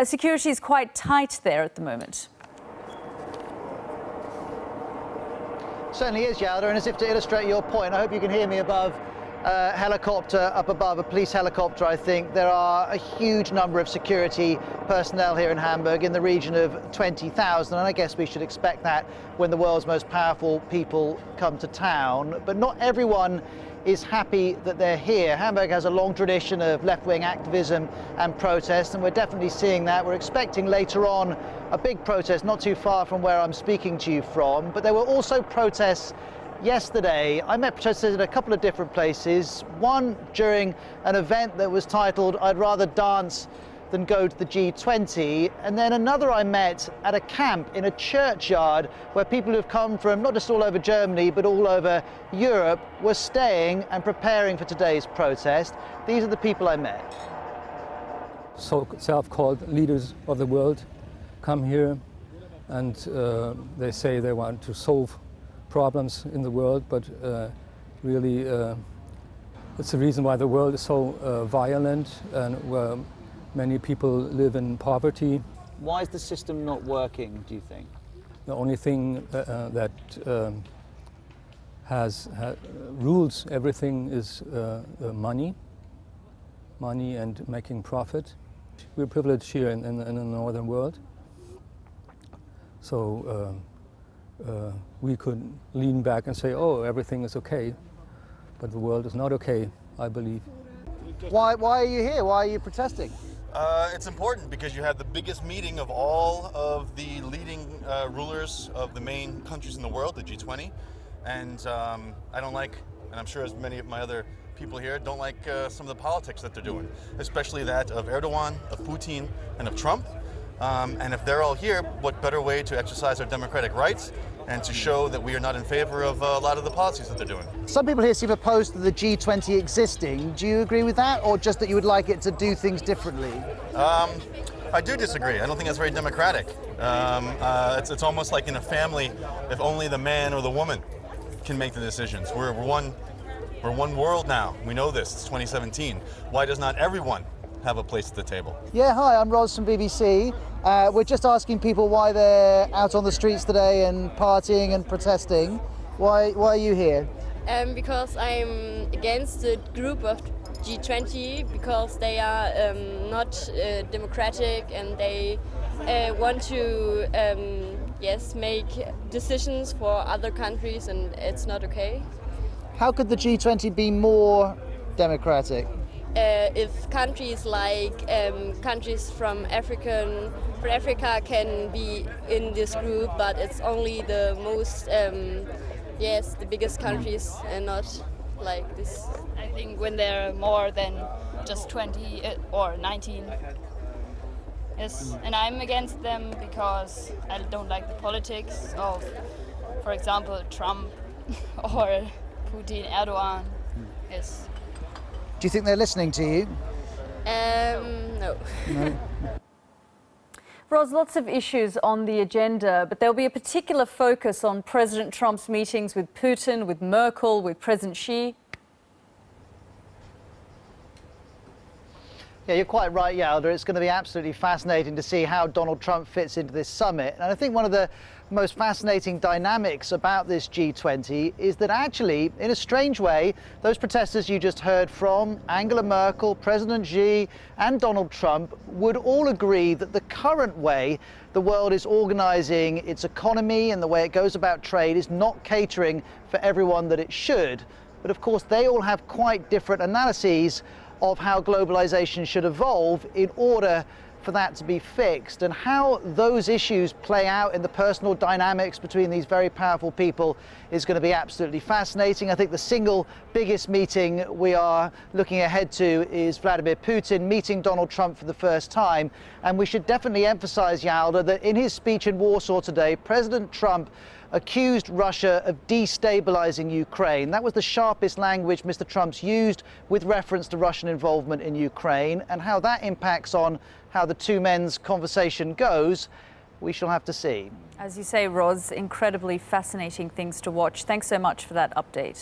Security is quite tight there at the moment. Certainly is, Yalda, and as if to illustrate your point, I hope you can hear me above helicopter up above, a police helicopter, I think. There are a huge number of security personnel here in Hamburg, in the region of 20,000, and I guess we should expect that when the world's most powerful people come to town. But not everyone is happy that they're here. Hamburg has a long tradition of left-wing activism and protest, and we're definitely seeing that. We're expecting later on a big protest not too far from where I'm speaking to you from, but there were also protests yesterday. I met protesters in a couple of different places, one during an event that was titled "I'd rather dance than go to the G20", and then another I met at a camp in a churchyard where people who've come from not just all over Germany but all over Europe were staying and preparing for today's protest. These are the people I met. So self-called leaders of the world come here and they say they want to solve problems in the world, but really it's the reason why the world is so violent and where many people live in poverty. Why is the system not working, do you think? The only thing that rules everything is money and making profit. We're privileged here in the northern world, so we could lean back and say, oh, everything is okay, but the world is not okay, I believe. Why are you here? Why are you protesting? It's important because you have the biggest meeting of all of the leading rulers of the main countries in the world, the G20, and I don't like, and I'm sure as many of my other people here don't like some of the politics that they're doing, especially that of Erdogan, of Putin, and of Trump. And if they're all here, what better way to exercise our democratic rights and to show that we are not in favor of a lot of the policies that they're doing. Some people here seem opposed to the G20 existing. Do you agree with that, or just that you would like it to do things differently? I do disagree. I don't think that's very democratic. It's almost like in a family, if only the man or the woman can make the decisions. We're one world now. We know this. It's 2017. Why does not everyone have a place at the table? Yeah, hi, I'm Ros from BBC. We're just asking people why they're out on the streets today and partying and protesting. Why are you here? Because I'm against the group of G20 because they are not democratic and they want to make decisions for other countries, and it's not okay. How could the G20 be more democratic? If countries like countries from Africa can be in this group, but it's only the most, the biggest countries and not like this. I think when there are more than just 20 or 19. Yes, and I'm against them because I don't like the politics of, for example, Trump or Putin, Erdogan. Yes. Do you think they're listening to you? No. No. Ros, lots of issues on the agenda, but there'll be a particular focus on President Trump's meetings with Putin, with Merkel, with President Xi. Yeah, you're quite right, Yalda. It's going to be absolutely fascinating to see how Donald Trump fits into this summit. And I think one of the most fascinating dynamics about this G20 is that actually, in a strange way, those protesters you just heard from, Angela Merkel, President Xi, and Donald Trump, would all agree that the current way the world is organizing its economy and the way it goes about trade is not catering for everyone that it should. But of course, they all have quite different analyses of how globalization should evolve in order for that to be fixed, and how those issues play out in the personal dynamics between these very powerful people is going to be absolutely fascinating. I think the single biggest meeting we are looking ahead to is Vladimir Putin meeting Donald Trump for the first time, and we should definitely emphasize, Yalda, that in his speech in Warsaw today, President Trump accused Russia of destabilizing Ukraine. That was the sharpest language Mr. Trump's used with reference to Russian involvement in Ukraine, and how that impacts on how the two men's conversation goes, we shall have to see. As you say, Ros, incredibly fascinating things to watch. Thanks so much for that update.